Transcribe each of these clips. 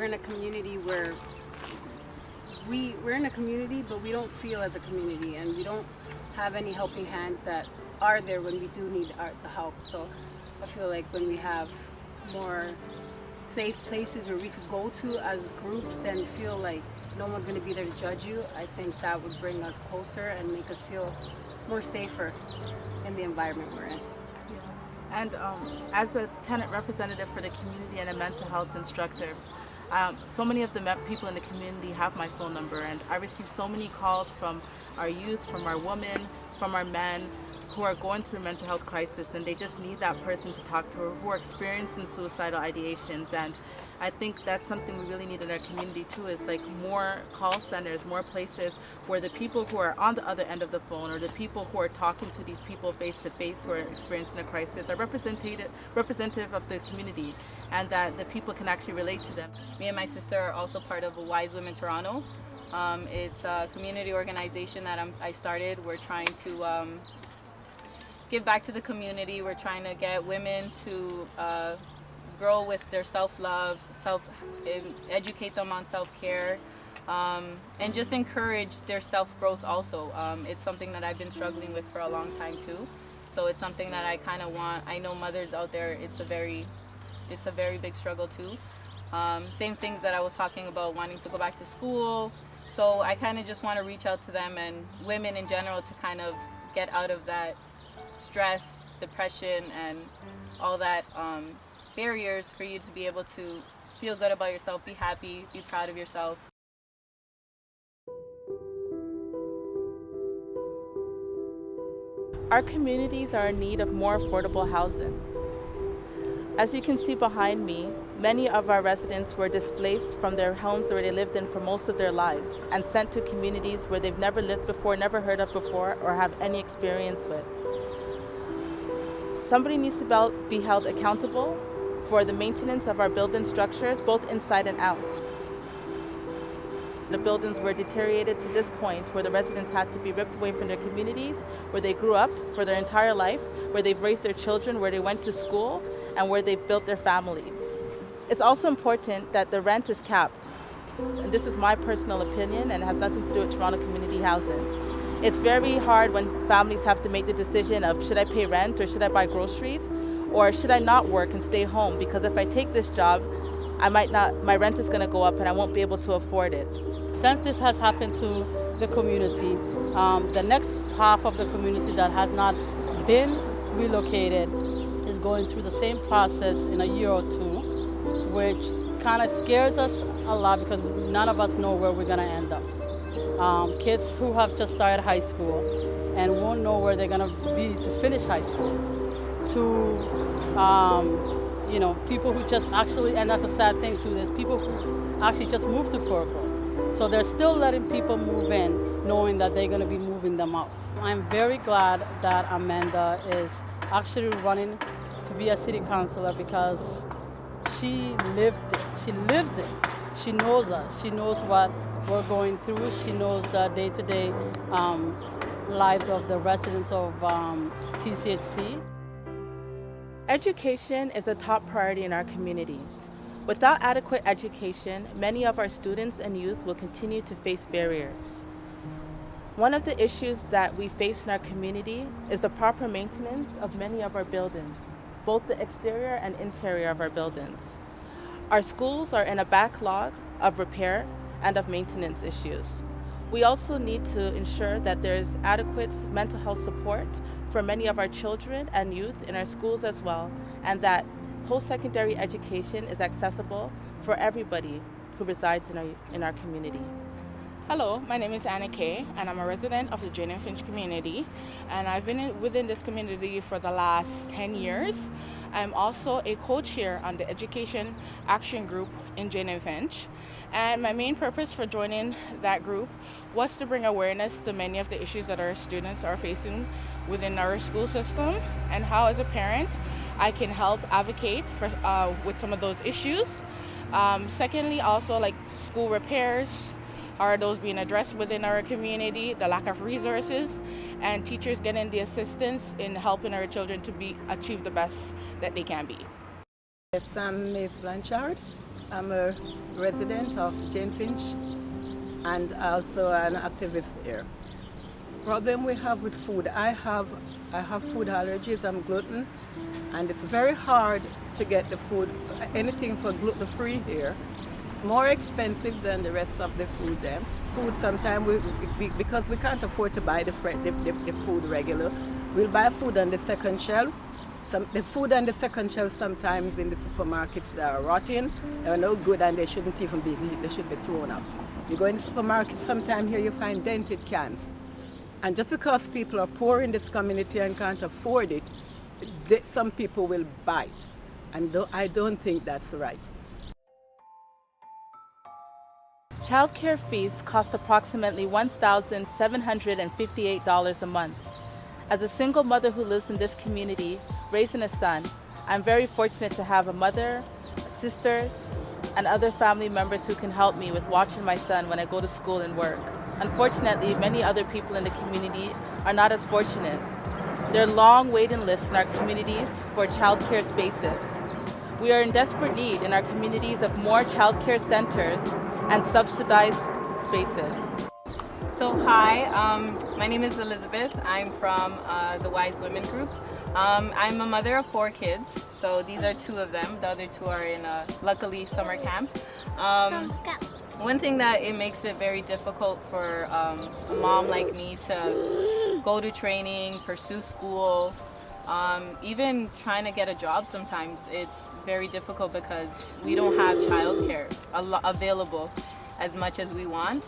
we're in a community where we're in a community, but we don't feel as a community, and we don't have any helping hands that are there when we do need the help. So I feel like when we have more safe places where we could go to as groups and feel like no one's going to be there to judge you, I think that would bring us closer and make us feel more safer in the environment we're in. And as a tenant representative for the community and a mental health instructor, so many of the people in the community have my phone number, and I receive so many calls from our youth, from our women, from our men who are going through mental health crisis, and they just need that person to talk to, who are experiencing suicidal ideations. And I think that's something we really need in our community too, is like more call centers, more places where the people who are on the other end of the phone, or the people who are talking to these people face to face who are experiencing a crisis, are representative of the community, and that the people can actually relate to them. Me and my sister are also part of Wise Women Toronto. It's a community organization that I started. We're trying to give back to the community. We're trying to get women to grow with their self-love, educate them on self-care, and just encourage their self-growth also. It's something that I've been struggling with for a long time too. So it's something that I kind of want. I know mothers out there, it's a very big struggle too. Same things that I was talking about, wanting to go back to school. So I kind of just want to reach out to them and women in general to kind of get out of that stress, depression, and all that barriers for you to be able to feel good about yourself, be happy, be proud of yourself. Our communities are in need of more affordable housing. As you can see behind me, many of our residents were displaced from their homes where they lived in for most of their lives and sent to communities where they've never lived before, never heard of before, or have any experience with. Somebody needs to be held accountable for the maintenance of our building structures, both inside and out. The buildings were deteriorated to this point where the residents had to be ripped away from their communities, where they grew up for their entire life, where they've raised their children, where they went to school, and where they've built their families. It's also important that the rent is capped. And this is my personal opinion, and it has nothing to do with Toronto community housing. It's very hard when families have to make the decision of, should I pay rent, or should I buy groceries, or should I not work and stay home? Because if I take this job, my rent is going to go up and I won't be able to afford it. Since this has happened to the community, the next half of the community that has not been relocated is going through the same process in a year or two, which kind of scares us a lot because none of us know where we're going to end up. Kids who have just started high school and won't know where they're going to be to finish high school, to people who just actually, and that's a sad thing too, there's people who actually just moved to Fort. So they're still letting people move in, knowing that they're going to be moving them out. I'm very glad that Amanda is actually running to be a city councilor because she lived it. She lives it. She knows us. She knows what we're going through. She knows the day-to-day lives of the residents of TCHC. Education is a top priority in our communities. Without adequate education, many of our students and youth will continue to face barriers. One of the issues that we face in our community is the proper maintenance of many of our buildings, both the exterior and interior of our buildings. Our schools are in a backlog of repair and of maintenance issues. We also need to ensure that there is adequate mental health support for many of our children and youth in our schools as well, and that post-secondary education is accessible for everybody who resides in our community. Hello, my name is Anna Kay, and I'm a resident of the Jane and Finch community, and I've been within this community for the last 10 years. I'm also a co-chair on the Education Action Group in Jane and Finch, and my main purpose for joining that group was to bring awareness to many of the issues that our students are facing within our school system, and how as a parent I can help advocate for with some of those issues. Secondly, also like school repairs, are those being addressed within our community, the lack of resources, and teachers getting the assistance in helping our children to achieve the best that they can be. Yes, I'm Ms. Blanchard. I'm a resident of Jane Finch and also an activist here. Problem we have with food, I have food allergies, I'm gluten, and it's very hard to get the food, anything for gluten-free here. It's more expensive than the rest of the food then. Food sometimes, because we can't afford to buy the food regular, we'll buy food on the second shelf. The food on the second shelf sometimes in the supermarkets they are rotten, they're no good and they shouldn't even be eaten, they should be thrown out. You go in the supermarket sometime here you find dented cans. And just because people are poor in this community and can't afford it, some people will buy it. And I don't think that's right. Childcare fees cost approximately $1,758 a month. As a single mother who lives in this community, raising a son, I'm very fortunate to have a mother, sisters, and other family members who can help me with watching my son when I go to school and work. Unfortunately, many other people in the community are not as fortunate. There are long waiting lists in our communities for childcare spaces. We are in desperate need in our communities of more childcare centers and subsidized spaces. So hi, my name is Elizabeth. I'm from the Wise Women group. I'm a mother of 4 kids, so these are 2 of them. The other 2 are in luckily summer camp. One thing that it makes it very difficult for a mom like me to go to training, pursue school, even trying to get a job sometimes, it's very difficult because we don't have childcare available as much as we want.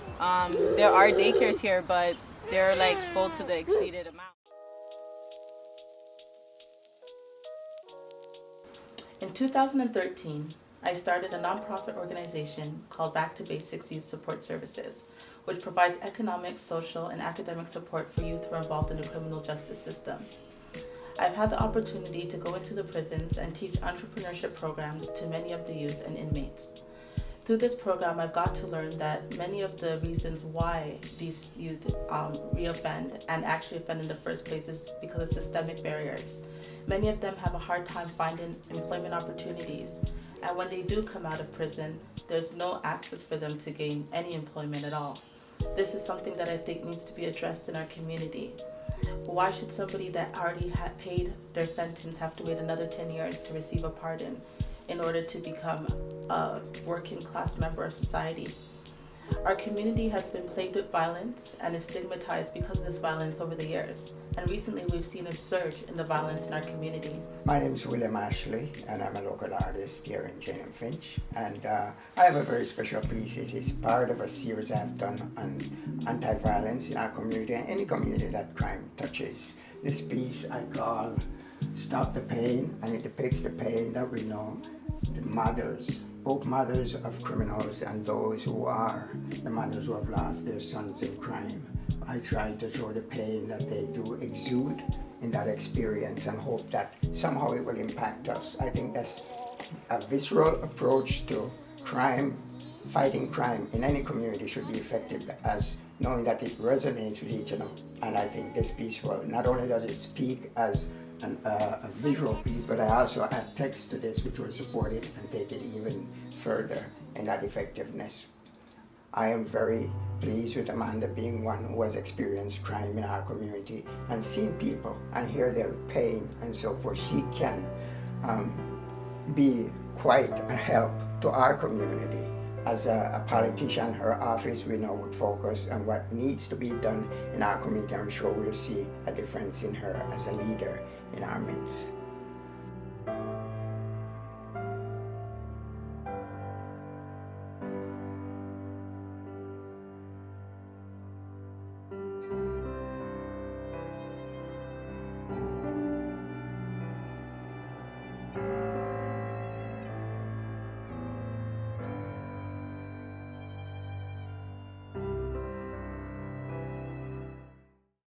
There are daycares here, but they're like full to the exceeded amount. In 2013, I started a nonprofit organization called Back to Basics Youth Support Services, which provides economic, social, and academic support for youth who are involved in the criminal justice system. I've had the opportunity to go into the prisons and teach entrepreneurship programs to many of the youth and inmates. Through this program, I've got to learn that many of the reasons why these youth reoffend and actually offend in the first place is because of systemic barriers. Many of them have a hard time finding employment opportunities, and when they do come out of prison, there's no access for them to gain any employment at all. This is something that I think needs to be addressed in our community. Why should somebody that already had paid their sentence have to wait another 10 years to receive a pardon in order to become a working class member of society? Our community has been plagued with violence and is stigmatized because of this violence over the years. And recently we've seen a surge in the violence in our community. My name is William Ashley, and I'm a local artist here in Jane and Finch. And I have a very special piece. It's part of a series I've done on anti-violence in our community and any community that crime touches. This piece I call Stop the Pain, and it depicts the pain that we know the mothers, both mothers of criminals and those who are the mothers who have lost their sons in crime. I try to show the pain that they do exude in that experience and hope that somehow it will impact us. I think that's a visceral approach to crime. Fighting crime in any community should be effective, as knowing that it resonates with each other. And I think this piece will, not only does it speak as a visual piece, but I also add text to this which will support it and take it even further in that effectiveness. I am very pleased with Amanda being one who has experienced crime in our community and seen people and hear their pain and so forth. She can be quite a help to our community. As a politician, her office we know would focus on what needs to be done in our community. I'm sure we'll see a difference in her as a leader in our midst.